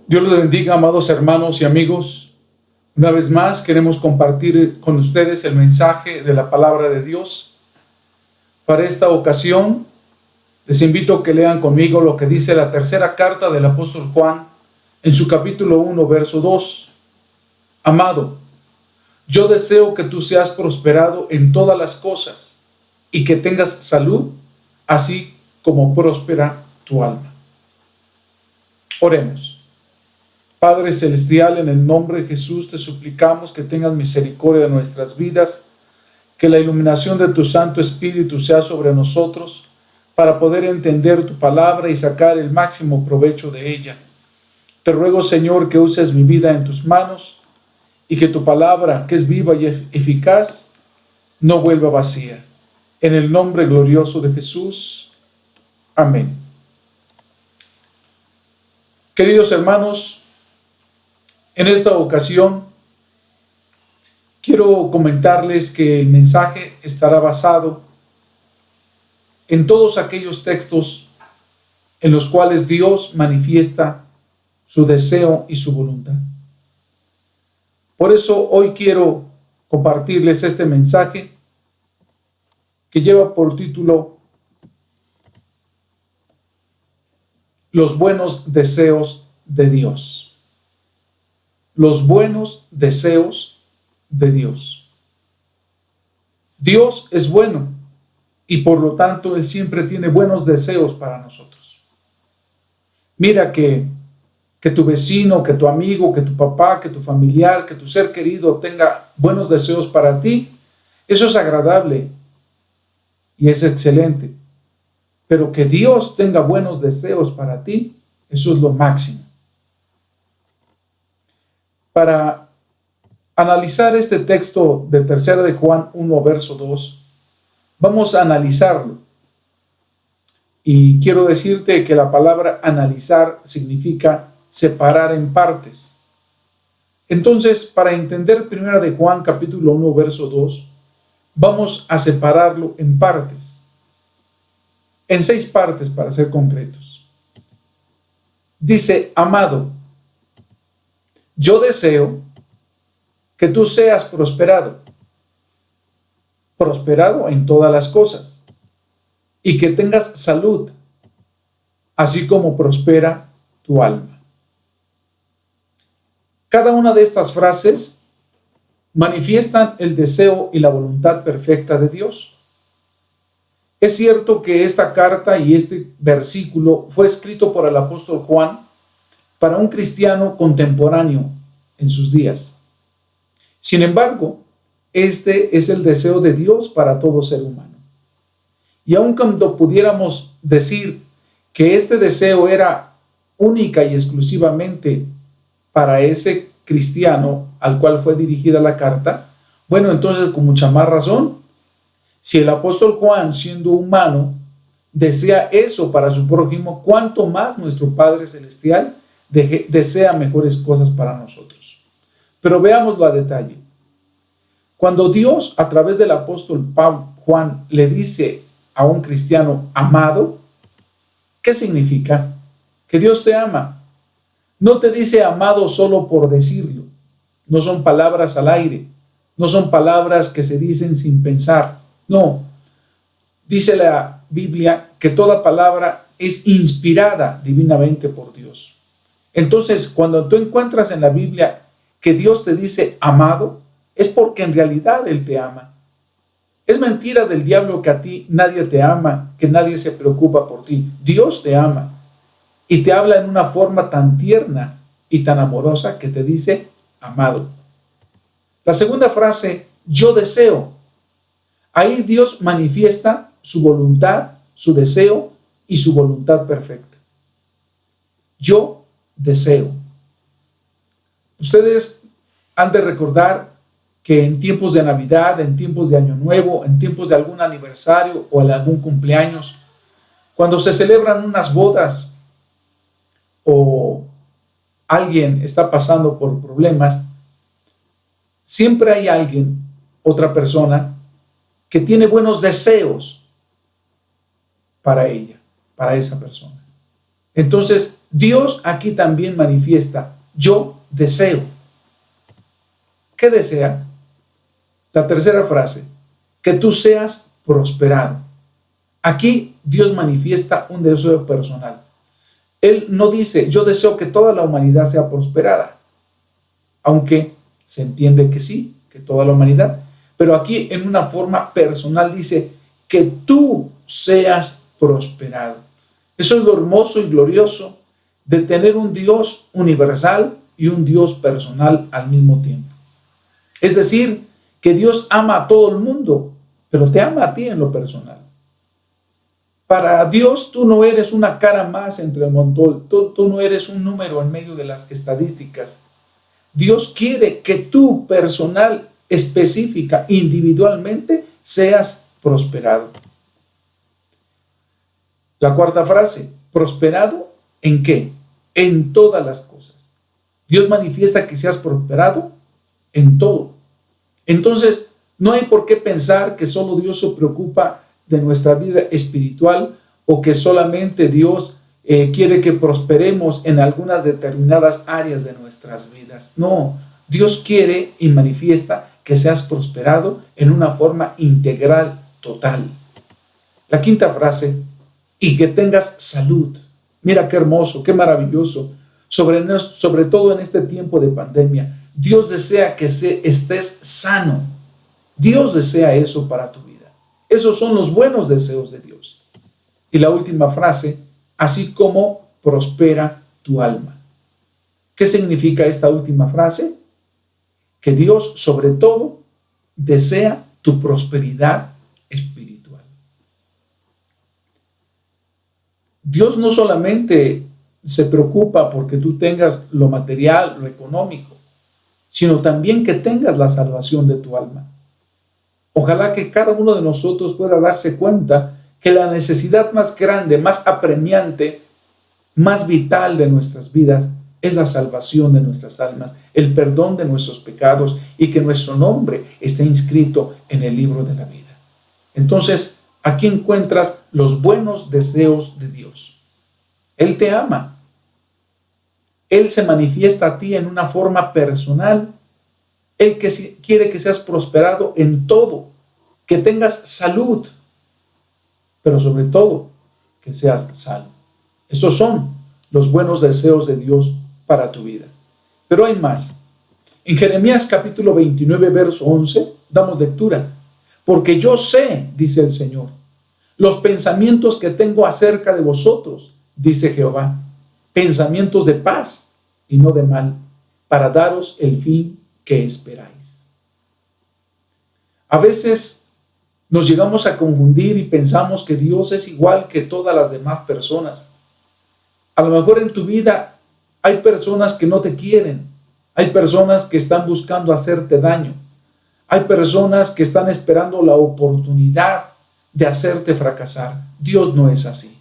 Dios los bendiga, amados hermanos y amigos. Una vez más queremos compartir con ustedes el mensaje de la palabra de Dios. Para esta ocasión, les invito a que lean conmigo lo que dice la tercera carta del apóstol Juan en su capítulo 1, verso 2. Amado, yo deseo que tú seas prosperado en todas las cosas y que tengas salud, así como próspera tu alma. Oremos. Padre Celestial, en el nombre de Jesús te suplicamos que tengas misericordia de nuestras vidas, que la iluminación de tu Santo Espíritu sea sobre nosotros para poder entender tu palabra y sacar el máximo provecho de ella. Te ruego, Señor, que uses mi vida en tus manos y que tu palabra, que es viva y eficaz, no vuelva vacía. En el nombre glorioso de Jesús. Amén. Queridos hermanos, en esta ocasión quiero comentarles que el mensaje estará basado en todos aquellos textos en los cuales Dios manifiesta su deseo y su voluntad. Por eso hoy quiero compartirles este mensaje que lleva por título Los buenos deseos de Dios. Los buenos deseos de Dios. Dios es bueno y por lo tanto Él siempre tiene buenos deseos para nosotros. Mira que tu vecino, que tu amigo, que tu papá, que tu familiar, que tu ser querido tenga buenos deseos para ti, eso es agradable y es excelente. Pero que Dios tenga buenos deseos para ti, eso es lo máximo. Para analizar este texto de tercera de Juan 1, verso 2, vamos a analizarlo. Y quiero decirte que la palabra analizar significa separar en partes. Entonces, para entender primera de Juan capítulo 1, verso 2, vamos a separarlo en partes. En 6 partes para ser concretos. Dice, amado, yo deseo que tú seas prosperado en todas las cosas, y que tengas salud, así como prospera tu alma. Cada una de estas frases manifiestan el deseo y la voluntad perfecta de Dios. Es cierto que esta carta y este versículo fue escrito por el apóstol Juan para un cristiano contemporáneo en sus días. Sin embargo, este es el deseo de Dios para todo ser humano. Y aun cuando pudiéramos decir que este deseo era única y exclusivamente para ese cristiano al cual fue dirigida la carta, bueno, entonces con mucha más razón, si el apóstol Juan, siendo humano, desea eso para su prójimo, ¿cuánto más nuestro Padre Celestial desea mejores cosas para nosotros? Pero veámoslo a detalle. Cuando Dios, a través del apóstol Juan, le dice a un cristiano amado, ¿qué significa? Que Dios te ama. No te dice amado solo por decirlo. No son palabras al aire. No son palabras que se dicen sin pensar. No. Dice la Biblia que toda palabra es inspirada divinamente por Dios. Entonces, cuando tú encuentras en la Biblia que Dios te dice amado, es porque en realidad Él te ama. Es mentira del diablo que a ti nadie te ama, que nadie se preocupa por ti. Dios te ama y te habla en una forma tan tierna y tan amorosa que te dice amado. La segunda frase, yo deseo. Ahí Dios manifiesta su voluntad, su deseo y su voluntad perfecta. Yo deseo. Ustedes han de recordar que en tiempos de Navidad, en tiempos de Año Nuevo, en tiempos de algún aniversario o de algún cumpleaños, cuando se celebran unas bodas o alguien está pasando por problemas, siempre hay alguien, otra persona, que tiene buenos deseos para ella, para esa persona. Entonces, Dios aquí también manifiesta, yo deseo. ¿Qué desea? La tercera frase, que tú seas prosperado. Aquí Dios manifiesta un deseo personal. Él no dice, yo deseo que toda la humanidad sea prosperada, aunque se entiende que sí, que toda la humanidad, pero aquí en una forma personal dice, que tú seas prosperado. Eso es lo hermoso y glorioso de tener un Dios universal y un Dios personal al mismo tiempo. Es decir, que Dios ama a todo el mundo, pero te ama a ti en lo personal. Para Dios tú no eres una cara más entre el montón, tú no eres un número en medio de las estadísticas. Dios quiere que tú personal, específica, individualmente, seas prosperado. La cuarta frase, prosperado ¿en qué? En todas las cosas. Dios manifiesta que seas prosperado en todo. Entonces, no hay por qué pensar que solo Dios se preocupa de nuestra vida espiritual o que solamente Dios quiere que prosperemos en algunas determinadas áreas de nuestras vidas. No, Dios quiere y manifiesta que seas prosperado en una forma integral, total. La quinta frase, y que tengas salud. Mira qué hermoso, qué maravilloso. Sobre todo en este tiempo de pandemia, Dios desea que estés sano. Dios desea eso para tu vida. Esos son los buenos deseos de Dios. Y la última frase, así como prospera tu alma. ¿Qué significa esta última frase? Que Dios, sobre todo, desea tu prosperidad espiritual. Dios no solamente se preocupa porque tú tengas lo material, lo económico, sino también que tengas la salvación de tu alma. Ojalá que cada uno de nosotros pueda darse cuenta que la necesidad más grande, más apremiante, más vital de nuestras vidas es la salvación de nuestras almas, el perdón de nuestros pecados y que nuestro nombre esté inscrito en el libro de la vida. Entonces, aquí encuentras los buenos deseos de Dios. Él te ama. Él se manifiesta a ti en una forma personal. Él quiere que seas prosperado en todo, que tengas salud, pero sobre todo, que seas salvo. Esos son los buenos deseos de Dios para tu vida. Pero hay más. En Jeremías capítulo 29, verso 11, damos lectura. Porque yo sé, dice el Señor, los pensamientos que tengo acerca de vosotros, dice Jehová, pensamientos de paz y no de mal, para daros el fin que esperáis. A veces nos llegamos a confundir y pensamos que Dios es igual que todas las demás personas. A lo mejor en tu vida hay personas que no te quieren, hay personas que están buscando hacerte daño, hay personas que están esperando la oportunidad de hacerte fracasar. Dios no es así.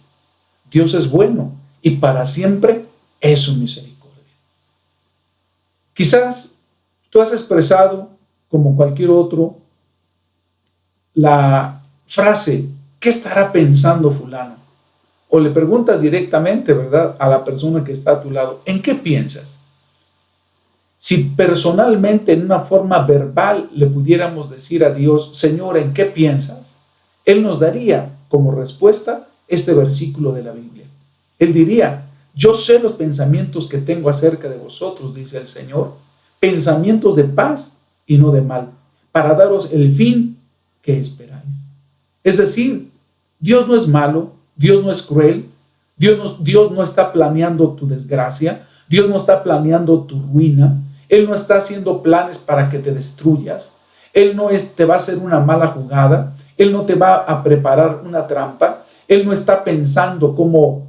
Dios es bueno y para siempre es su misericordia. Quizás tú has expresado, como cualquier otro, la frase, ¿qué estará pensando fulano? O le preguntas directamente, ¿verdad?, a la persona que está a tu lado, ¿en qué piensas? Si personalmente, en una forma verbal, le pudiéramos decir a Dios, Señor, ¿en qué piensas? Él nos daría como respuesta este versículo de la Biblia. Él diría, yo sé los pensamientos que tengo acerca de vosotros, dice el Señor, pensamientos de paz y no de mal, para daros el fin que esperáis. Es decir, Dios no es malo, Dios no es cruel, Dios no está planeando tu desgracia, Dios no está planeando tu ruina, Él no está haciendo planes para que te destruyas, Él no te va a hacer una mala jugada, Él no te va a preparar una trampa, Él no está pensando cómo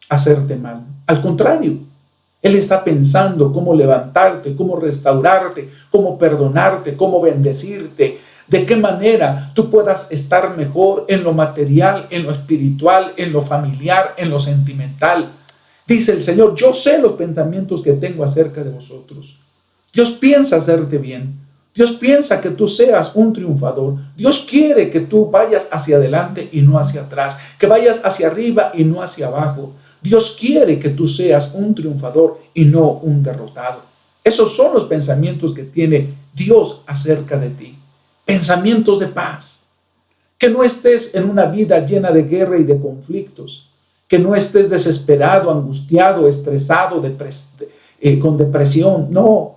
hacerte mal. Al contrario, Él está pensando cómo levantarte, cómo restaurarte, cómo perdonarte, cómo bendecirte, de qué manera tú puedas estar mejor en lo material, en lo espiritual, en lo familiar, en lo sentimental. Dice el Señor, yo sé los pensamientos que tengo acerca de vosotros. Dios piensa hacerte bien. Dios piensa que tú seas un triunfador. Dios quiere que tú vayas hacia adelante y no hacia atrás, que vayas hacia arriba y no hacia abajo. Dios quiere que tú seas un triunfador y no un derrotado. Esos son los pensamientos que tiene Dios acerca de ti. Pensamientos de paz. Que no estés en una vida llena de guerra y de conflictos. Que no estés desesperado, angustiado, estresado, con depresión. No.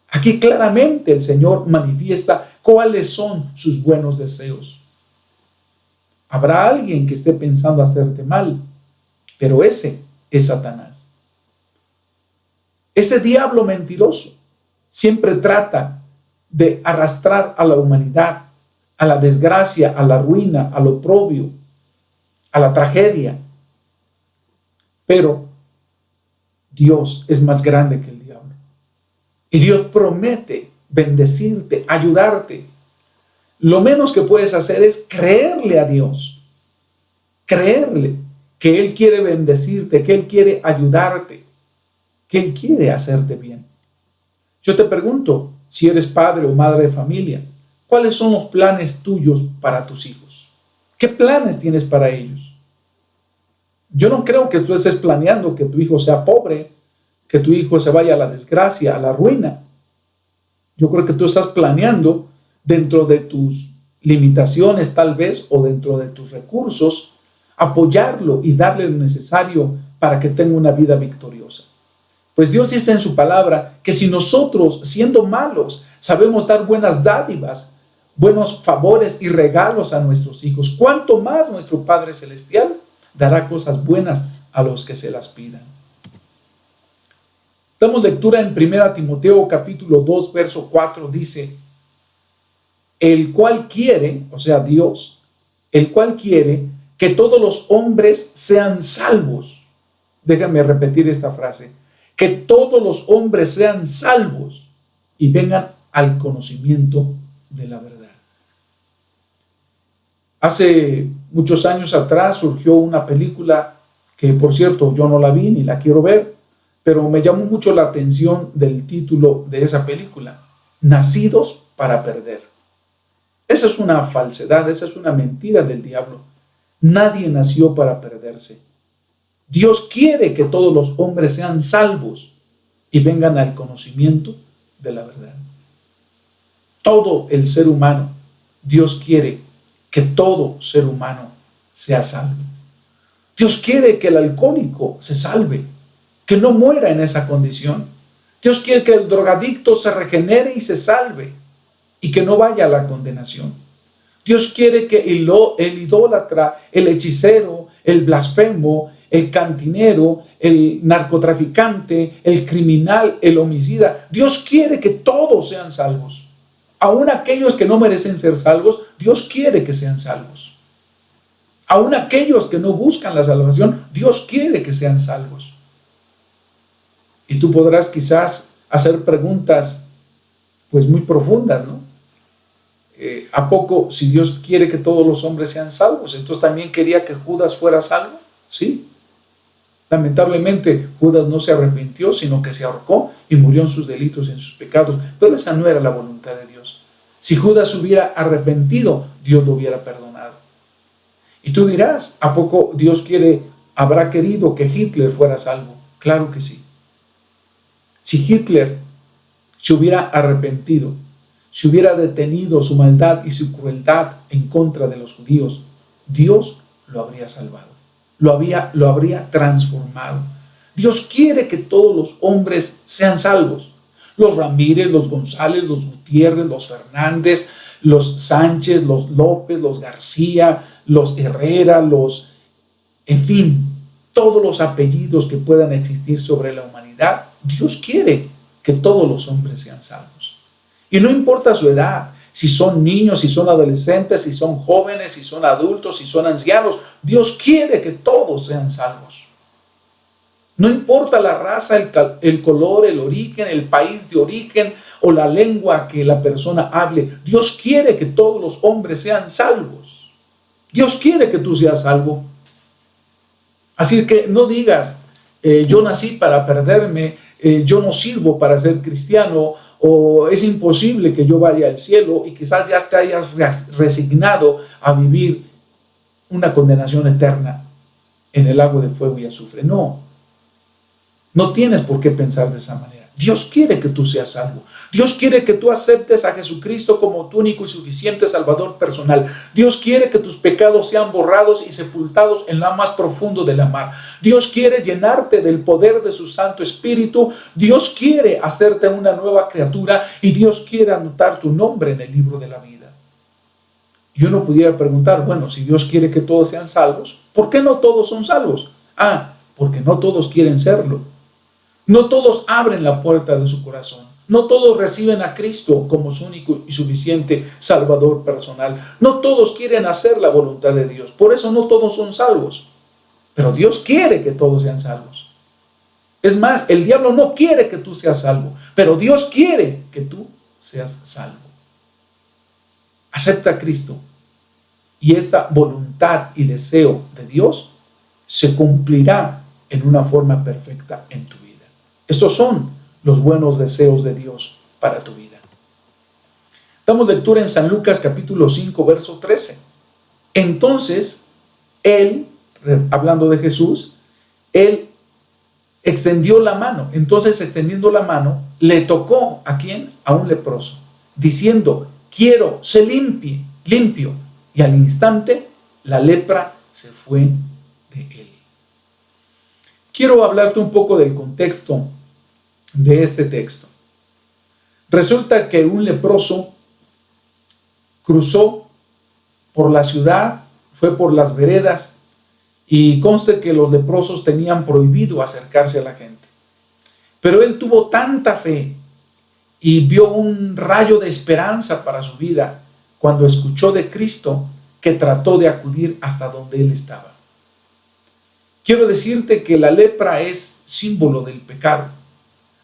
Aquí claramente el Señor manifiesta cuáles son sus buenos deseos. Habrá alguien que esté pensando hacerte mal, pero ese es Satanás. Ese diablo mentiroso siempre trata de arrastrar a la humanidad a la desgracia, a la ruina, al oprobio, a la tragedia. Pero Dios es más grande que el diablo. Y Dios promete bendecirte, ayudarte. Lo menos que puedes hacer es creerle a Dios. Creerle que Él quiere bendecirte, que Él quiere ayudarte, que Él quiere hacerte bien. Yo te pregunto, si eres padre o madre de familia, ¿cuáles son los planes tuyos para tus hijos? ¿Qué planes tienes para ellos? Yo no creo que tú estés planeando que tu hijo sea pobre, que tu hijo se vaya a la desgracia, a la ruina. Yo creo que tú estás planeando dentro de tus limitaciones tal vez o dentro de tus recursos, apoyarlo y darle lo necesario para que tenga una vida victoriosa. Pues Dios dice en su palabra que si nosotros, siendo malos, sabemos dar buenas dádivas, buenos favores y regalos a nuestros hijos, ¿cuánto más nuestro Padre Celestial dará cosas buenas a los que se las pidan? Damos lectura en 1 Timoteo capítulo 2, verso 4, dice: el cual quiere, o sea Dios, el cual quiere que todos los hombres sean salvos. Déjame repetir esta frase: que todos los hombres sean salvos y vengan al conocimiento de la verdad. Hace muchos años atrás surgió una película que, por cierto, yo no la vi ni la quiero ver, pero me llamó mucho la atención del título de esa película: Nacidos para perder. Esa es una falsedad, esa es una mentira del diablo. Nadie nació para perderse. Dios quiere que todos los hombres sean salvos y vengan al conocimiento de la verdad. Todo el ser humano, Dios quiere que todo ser humano sea salvo. Dios quiere que el alcohólico se salve, que no muera en esa condición. Dios quiere que el drogadicto se regenere y se salve y que no vaya a la condenación. Dios quiere que el idólatra, el hechicero, el blasfemo, el cantinero, el narcotraficante, el criminal, el homicida, Dios quiere que todos sean salvos. Aún aquellos que no merecen ser salvos, Dios quiere que sean salvos. Aún aquellos que no buscan la salvación, Dios quiere que sean salvos. Y tú podrás quizás hacer preguntas pues muy profundas, ¿no? ¿A poco si Dios quiere que todos los hombres sean salvos, entonces también quería que Judas fuera salvo? Sí. Lamentablemente Judas no se arrepintió, sino que se ahorcó y murió en sus delitos y en sus pecados. Pero esa no era la voluntad de Dios. Si Judas hubiera arrepentido, Dios lo hubiera perdonado. Y tú dirás, ¿a poco Dios habrá querido que Hitler fuera salvo? Claro que sí. Si Hitler se hubiera arrepentido, si hubiera detenido su maldad y su crueldad en contra de los judíos, Dios lo habría salvado, lo habría transformado. Dios quiere que todos los hombres sean salvos. Los Ramírez, los González, los Gutiérrez, los Fernández, los Sánchez, los López, los García, los Herrera, en fin, todos los apellidos que puedan existir sobre la humanidad. Dios quiere que todos los hombres sean salvos. Y no importa su edad, si son niños, si son adolescentes, si son jóvenes, si son adultos, si son ancianos, Dios quiere que todos sean salvos. No importa la raza, el color, el origen, el país de origen o la lengua que la persona hable, Dios quiere que todos los hombres sean salvos. Dios quiere que tú seas salvo. Así que no digas, yo nací para perderme, yo no sirvo para ser cristiano, o es imposible que yo vaya al cielo, y quizás ya te hayas resignado a vivir una condenación eterna. en el lago de fuego y azufre. No, no tienes por qué pensar de esa manera. Dios quiere que tú seas salvo. Dios quiere que tú aceptes a Jesucristo como tu único y suficiente Salvador personal. Dios quiere que tus pecados sean borrados y sepultados en lo más profundo de la mar. Dios quiere llenarte del poder de su Santo Espíritu. Dios quiere hacerte una nueva criatura y Dios quiere anotar tu nombre en el libro de la vida. Y uno pudiera preguntar, bueno, si Dios quiere que todos sean salvos, ¿por qué no todos son salvos? Porque no todos quieren serlo. No todos abren la puerta de su corazón. No todos reciben a Cristo como su único y suficiente Salvador personal. No todos quieren hacer la voluntad de Dios. Por eso no todos son salvos. Pero Dios quiere que todos sean salvos. Es más, el diablo no quiere que tú seas salvo, pero Dios quiere que tú seas salvo. Acepta a Cristo y esta voluntad y deseo de Dios se cumplirá en una forma perfecta en tu vida. Estos son los buenos deseos de Dios para tu vida. Damos lectura en San Lucas capítulo 5, verso 13. Entonces, él, hablando de Jesús, él extendió la mano. Entonces, extendiendo la mano, le tocó ¿a quién? A un leproso, diciendo, quiero, sé limpio. Y al instante, la lepra se fue de él. Quiero hablarte un poco del contexto de este texto. Resulta que un leproso cruzó por la ciudad, fue por las veredas, y conste que los leprosos tenían prohibido acercarse a la gente. Pero él tuvo tanta fe y vio un rayo de esperanza para su vida cuando escuchó de Cristo, que trató de acudir hasta donde él estaba. Quiero decirte que la lepra es símbolo del pecado.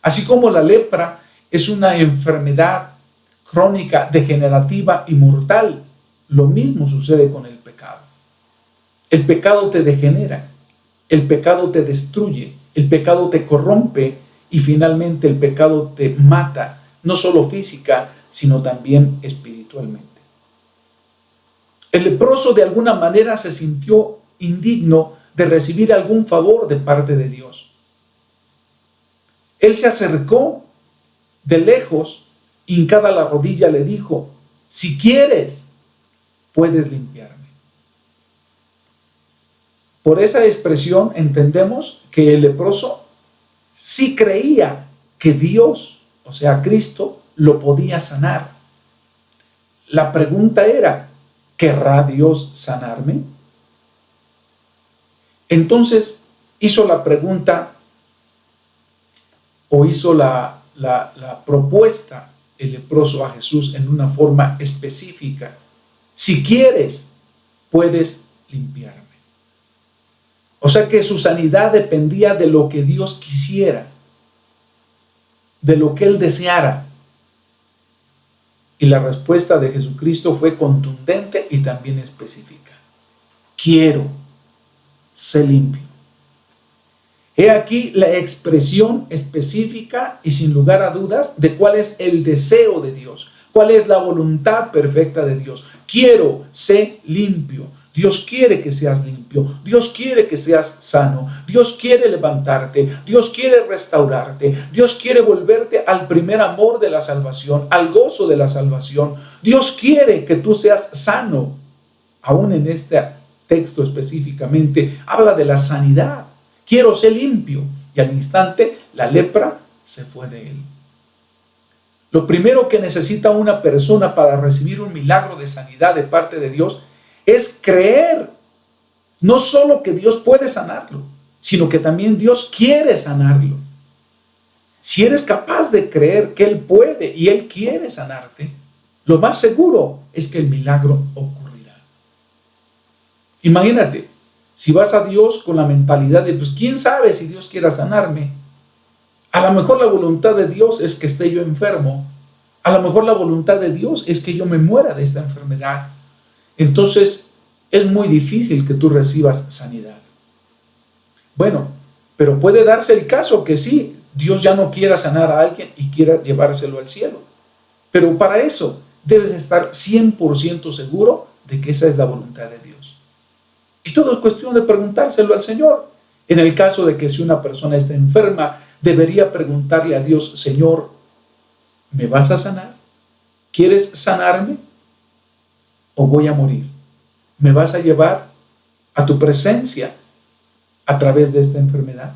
Así como la lepra es una enfermedad crónica, degenerativa y mortal, lo mismo sucede con el pecado. El pecado te degenera, el pecado te destruye, el pecado te corrompe y finalmente el pecado te mata, no solo física, sino también espiritualmente. El leproso de alguna manera se sintió indigno de recibir algún favor de parte de Dios. Él se acercó de lejos, hincada la rodilla, le dijo, si quieres, puedes limpiarme. Por esa expresión entendemos que el leproso sí creía que Dios, o sea, Cristo, lo podía sanar. La pregunta era, ¿querrá Dios sanarme? Entonces hizo la pregunta o hizo la propuesta el leproso a Jesús en una forma específica. Si quieres, puedes limpiarme. O sea que su sanidad dependía de lo que Dios quisiera, de lo que Él deseara. Y la respuesta de Jesucristo fue contundente y también específica. Quiero, sé limpio. He aquí la expresión específica y sin lugar a dudas de cuál es el deseo de Dios, cuál es la voluntad perfecta de Dios. Quiero, sé limpio. Dios quiere que seas limpio, Dios quiere que seas sano, Dios quiere levantarte, Dios quiere restaurarte, Dios quiere volverte al primer amor de la salvación, al gozo de la salvación. Dios quiere que tú seas sano. Aún en este texto específicamente habla de la sanidad. Quiero ser limpio. Y al instante la lepra se fue de él. Lo primero que necesita una persona para recibir un milagro de sanidad de parte de Dios es creer, no solo que Dios puede sanarlo, sino que también Dios quiere sanarlo. Si eres capaz de creer que Él puede y Él quiere sanarte, lo más seguro es que el milagro ocurrirá. Imagínate, si vas a Dios con la mentalidad de, pues, ¿quién sabe si Dios quiera sanarme? A lo mejor la voluntad de Dios es que esté yo enfermo. A lo mejor la voluntad de Dios es que yo me muera de esta enfermedad. Entonces, es muy difícil que tú recibas sanidad. Bueno, pero puede darse el caso que sí, Dios ya no quiera sanar a alguien y quiera llevárselo al cielo. Pero para eso debes estar 100% seguro de que esa es la voluntad de Dios. Y todo es cuestión de preguntárselo al Señor. En el caso de que si una persona está enferma, debería preguntarle a Dios: Señor, ¿me vas a sanar? ¿Quieres sanarme o voy a morir? ¿Me vas a llevar a tu presencia a través de esta enfermedad?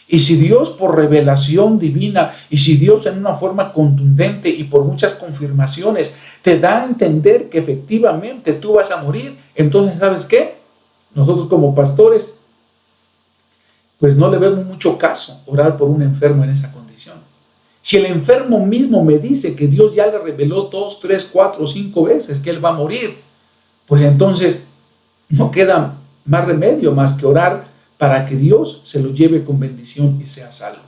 Y si Dios, por revelación divina, y si Dios en una forma contundente y por muchas confirmaciones te da a entender que efectivamente tú vas a morir, entonces, ¿sabes qué? Nosotros como pastores, pues no le vemos mucho caso orar por un enfermo en esa condición. Si el enfermo mismo me dice que Dios ya le reveló 2, 3, 4, 5 veces que él va a morir, pues entonces no queda más remedio más que orar para que Dios se lo lleve con bendición y sea salvo.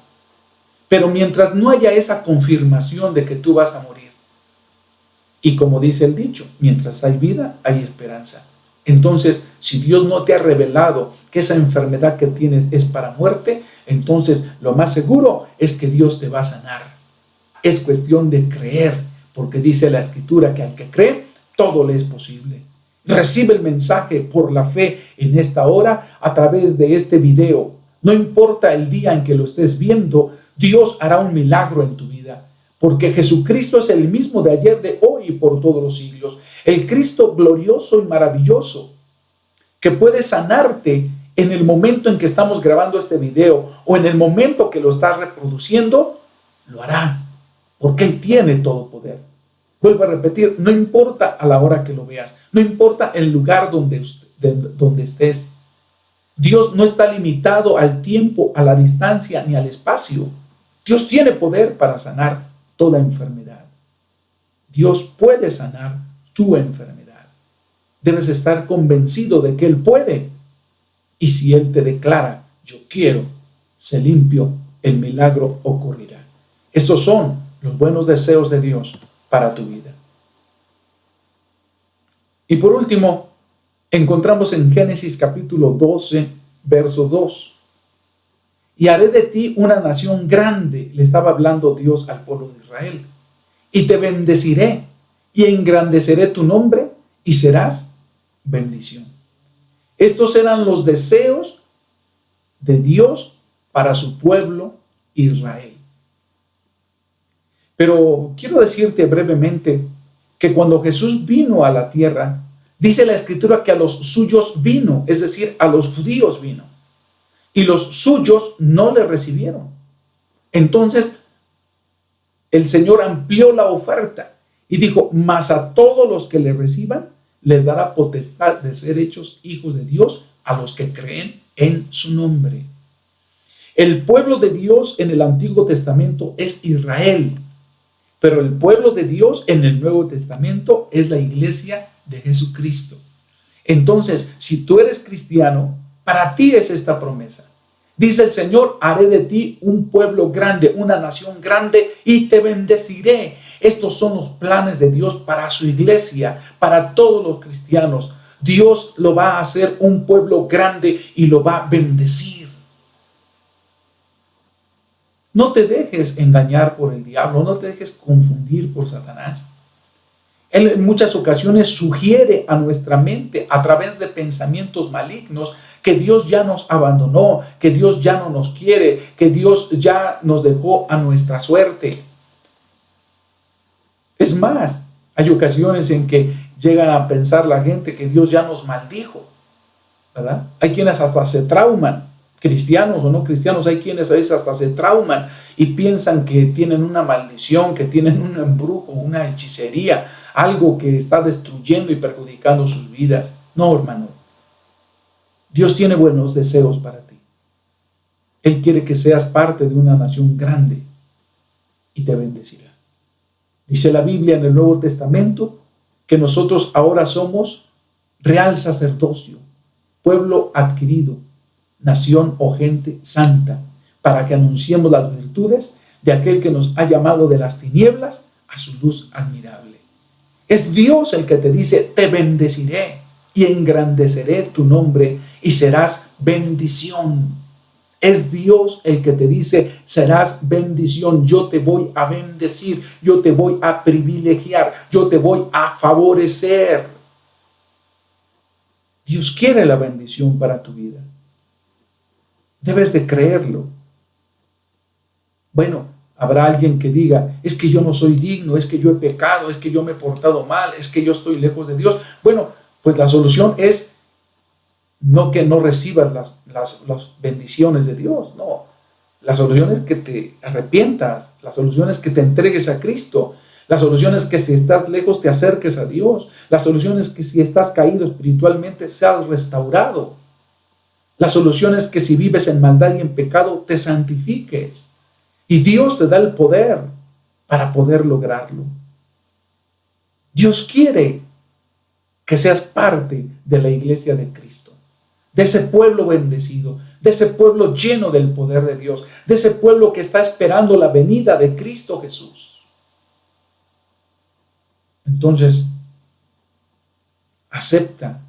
Pero mientras no haya esa confirmación de que tú vas a morir, y como dice el dicho, mientras hay vida, hay esperanza. Entonces, si Dios no te ha revelado que esa enfermedad que tienes es para muerte, entonces lo más seguro es que Dios te va a sanar. Es cuestión de creer, porque dice la Escritura que al que cree, todo le es posible. Recibe el mensaje por la fe en esta hora a través de este video. No importa el día en que lo estés viendo, Dios hará un milagro en tu vida, porque Jesucristo es el mismo de ayer, de hoy y por todos los siglos. El Cristo glorioso y maravilloso, que puede sanarte en el momento en que estamos grabando este video o en el momento que lo estás reproduciendo, lo hará, porque Él tiene todo poder. Vuelvo a repetir, no importa a la hora que lo veas, no importa el lugar donde estés. Dios no está limitado al tiempo, a la distancia ni al espacio. Dios tiene poder para sanar toda enfermedad. Dios puede sanar tu enfermedad. Debes estar convencido de que Él puede. Y si Él te declara, yo quiero, sé limpio, el milagro ocurrirá. Estos son los buenos deseos de Dios para tu vida. Y por último, encontramos en Génesis capítulo 12, verso 2. Y haré de ti una nación grande, le estaba hablando Dios al pueblo de Israel, y te bendeciré, y engrandeceré tu nombre, y serás bendición. Estos eran los deseos de Dios para su pueblo Israel. Pero quiero decirte brevemente que cuando Jesús vino a la tierra, dice la Escritura que a los suyos vino, es decir, a los judíos vino, y los suyos no le recibieron. Entonces, el Señor amplió la oferta y dijo: mas a todos los que le reciban, les dará potestad de ser hechos hijos de Dios, a los que creen en su nombre. El pueblo de Dios en el Antiguo Testamento es Israel, pero el pueblo de Dios en el Nuevo Testamento es la iglesia de Jesucristo. Entonces, si tú eres cristiano, para ti es esta promesa. Dice el Señor: haré de ti un pueblo grande, una nación grande, y te bendeciré. Estos son los planes de Dios para su iglesia, para todos los cristianos. Dios lo va a hacer un pueblo grande y lo va a bendecir. No te dejes engañar por el diablo, no te dejes confundir por Satanás. Él en muchas ocasiones sugiere a nuestra mente a través de pensamientos malignos que Dios ya nos abandonó, que Dios ya no nos quiere, que Dios ya nos dejó a nuestra suerte. Es más, hay ocasiones en que llegan a pensar la gente que Dios ya nos maldijo, ¿verdad? Hay quienes hasta se trauman, cristianos o no cristianos, hay quienes a veces hasta se trauman y piensan que tienen una maldición, que tienen un embrujo, una hechicería, algo que está destruyendo y perjudicando sus vidas. No, hermano. Dios tiene buenos deseos para ti. Él quiere que seas parte de una nación grande y te bendecirá. Dice la Biblia en el Nuevo Testamento que nosotros ahora somos real sacerdocio, pueblo adquirido, nación o gente santa, para que anunciemos las virtudes de aquel que nos ha llamado de las tinieblas a su luz admirable. Es Dios el que te dice: te bendeciré y engrandeceré tu nombre y serás bendición. Es Dios el que te dice: serás bendición, yo te voy a bendecir, yo te voy a privilegiar, yo te voy a favorecer. Dios quiere la bendición para tu vida. Debes de creerlo. Bueno, habrá alguien que diga, es que yo no soy digno, es que yo he pecado, es que yo me he portado mal, es que yo estoy lejos de Dios. Bueno, pues la solución es no que no recibas las bendiciones de Dios, no. La solución es que te arrepientas, la solución es que te entregues a Cristo, la solución es que si estás lejos te acerques a Dios, la solución es que si estás caído espiritualmente seas restaurado, la solución es que si vives en maldad y en pecado te santifiques y Dios te da el poder para poder lograrlo. Dios quiere que seas parte de la iglesia de Cristo, de ese pueblo bendecido, de ese pueblo lleno del poder de Dios, de ese pueblo que está esperando la venida de Cristo Jesús. Entonces, acepta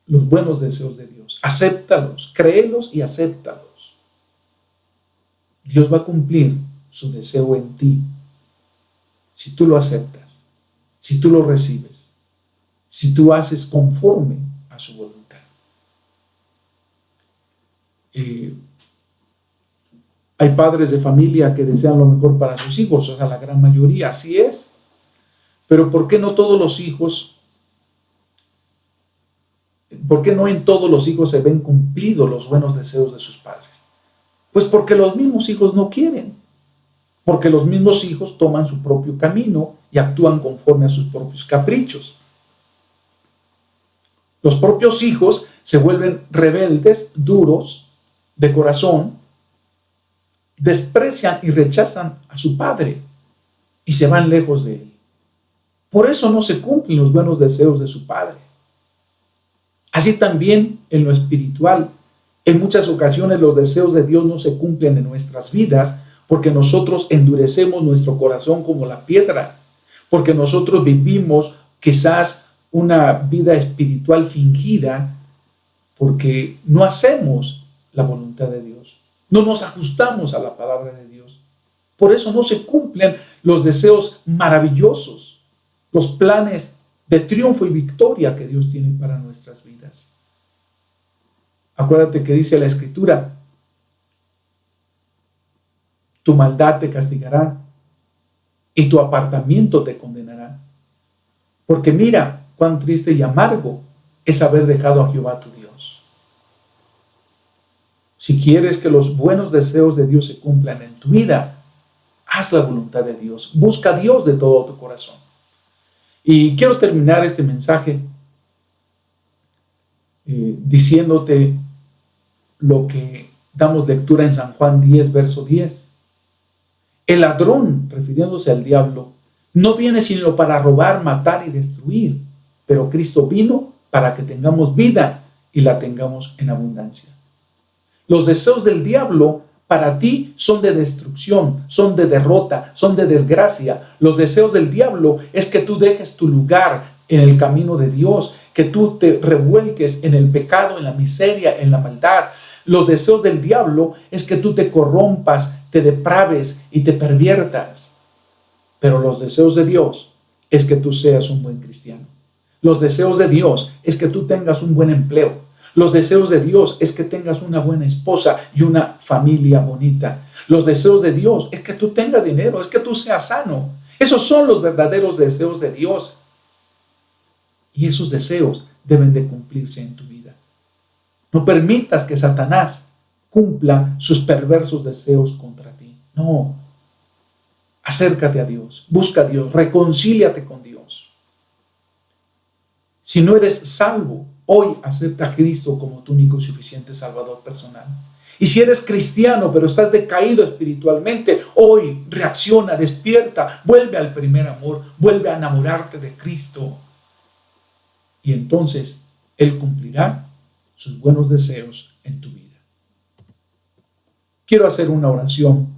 los buenos deseos de Dios, acéptalos, créelos y acéptalos. Dios va a cumplir su deseo en ti, si tú lo aceptas, si tú lo recibes, si tú haces conforme a su voluntad. Hay padres de familia que desean lo mejor para sus hijos, o sea, la gran mayoría, así es. Pero ¿por qué no todos los hijos, por qué no en todos los hijos se ven cumplidos los buenos deseos de sus padres? Pues porque los mismos hijos no quieren, porque los mismos hijos toman su propio camino y actúan conforme a sus propios caprichos. Los propios hijos se vuelven rebeldes, duros, de corazón, desprecian y rechazan a su padre y se van lejos de él. Por eso no se cumplen los buenos deseos de su padre. Así también en lo espiritual, en muchas ocasiones los deseos de Dios no se cumplen en nuestras vidas porque nosotros endurecemos nuestro corazón como la piedra, porque nosotros vivimos quizás una vida espiritual fingida, porque no hacemos la voluntad de Dios, no nos ajustamos a la palabra de Dios. Por eso no se cumplen los deseos maravillosos, los planes de triunfo y victoria que Dios tiene para nuestras vidas. Acuérdate que dice la Escritura, tu maldad te castigará y tu apartamiento te condenará. Porque mira cuán triste y amargo es haber dejado a Jehová tu Dios. Si quieres que los buenos deseos de Dios se cumplan en tu vida, haz la voluntad de Dios. Busca a Dios de todo tu corazón. Y quiero terminar este mensaje diciéndote lo que damos lectura en San Juan 10, verso 10. El ladrón, refiriéndose al diablo, no viene sino para robar, matar y destruir, pero Cristo vino para que tengamos vida y la tengamos en abundancia. Los deseos del diablo para ti son de destrucción, son de derrota, son de desgracia. Los deseos del diablo es que tú dejes tu lugar en el camino de Dios, que tú te revuelques en el pecado, en la miseria, en la maldad. Los deseos del diablo es que tú te corrompas, te depraves y te perviertas. Pero los deseos de Dios es que tú seas un buen cristiano. Los deseos de Dios es que tú tengas un buen empleo. Los deseos de Dios es que tengas una buena esposa y una familia bonita. Los deseos de Dios es que tú tengas dinero, es que tú seas sano. Esos son los verdaderos deseos de Dios. Y esos deseos deben de cumplirse en tu vida. No permitas que Satanás cumpla sus perversos deseos contra ti. No. Acércate a Dios, busca a Dios, reconcíliate con Dios. Si no eres salvo, hoy acepta a Cristo como tu único y suficiente Salvador personal. Y si eres cristiano, pero estás decaído espiritualmente, hoy reacciona, despierta, vuelve al primer amor, vuelve a enamorarte de Cristo. Y entonces Él cumplirá sus buenos deseos en tu vida. Quiero hacer una oración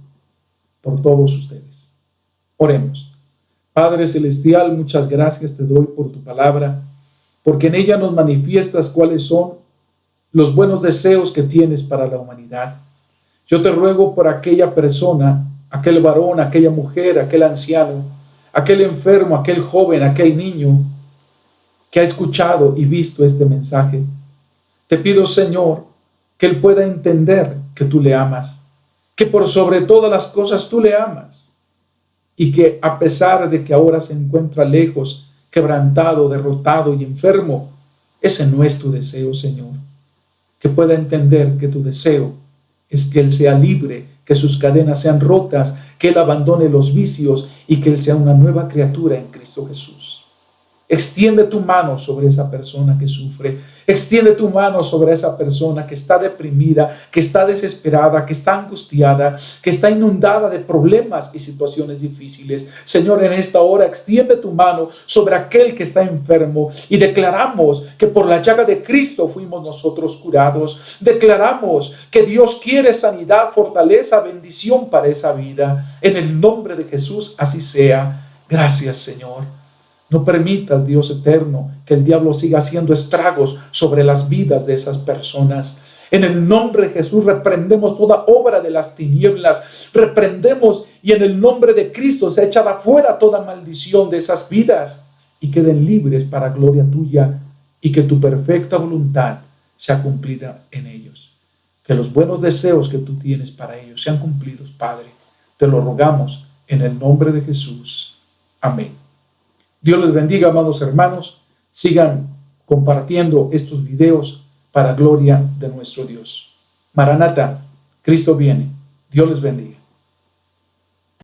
por todos ustedes. Oremos. Padre Celestial, muchas gracias te doy por tu palabra, porque en ella nos manifiestas cuáles son los buenos deseos que tienes para la humanidad. Yo te ruego por aquella persona, aquel varón, aquella mujer, aquel anciano, aquel enfermo, aquel joven, aquel niño, que ha escuchado y visto este mensaje. Te pido, Señor, que él pueda entender que tú le amas, que por sobre todas las cosas tú le amas, y que a pesar de que ahora se encuentra lejos, quebrantado, derrotado y enfermo, ese no es tu deseo, Señor. Que pueda entender que tu deseo es que él sea libre, que sus cadenas sean rotas, que él abandone los vicios y que él sea una nueva criatura en Cristo Jesús. Extiende tu mano sobre esa persona que sufre. Extiende tu mano sobre esa persona que está deprimida, que está desesperada, que está angustiada, que está inundada de problemas y situaciones difíciles. Señor, en esta hora extiende tu mano sobre aquel que está enfermo y declaramos que por la llaga de Cristo fuimos nosotros curados. Declaramos que Dios quiere sanidad, fortaleza, bendición para esa vida. En el nombre de Jesús, así sea. Gracias, Señor. No permitas, Dios eterno, que el diablo siga haciendo estragos sobre las vidas de esas personas. En el nombre de Jesús reprendemos toda obra de las tinieblas. Reprendemos y en el nombre de Cristo se echa afuera toda maldición de esas vidas y queden libres para gloria tuya y que tu perfecta voluntad sea cumplida en ellos. Que los buenos deseos que tú tienes para ellos sean cumplidos, Padre. Te lo rogamos en el nombre de Jesús. Amén. Dios les bendiga, amados hermanos. Sigan compartiendo estos videos para gloria de nuestro Dios. Maranata, Cristo viene. Dios les bendiga.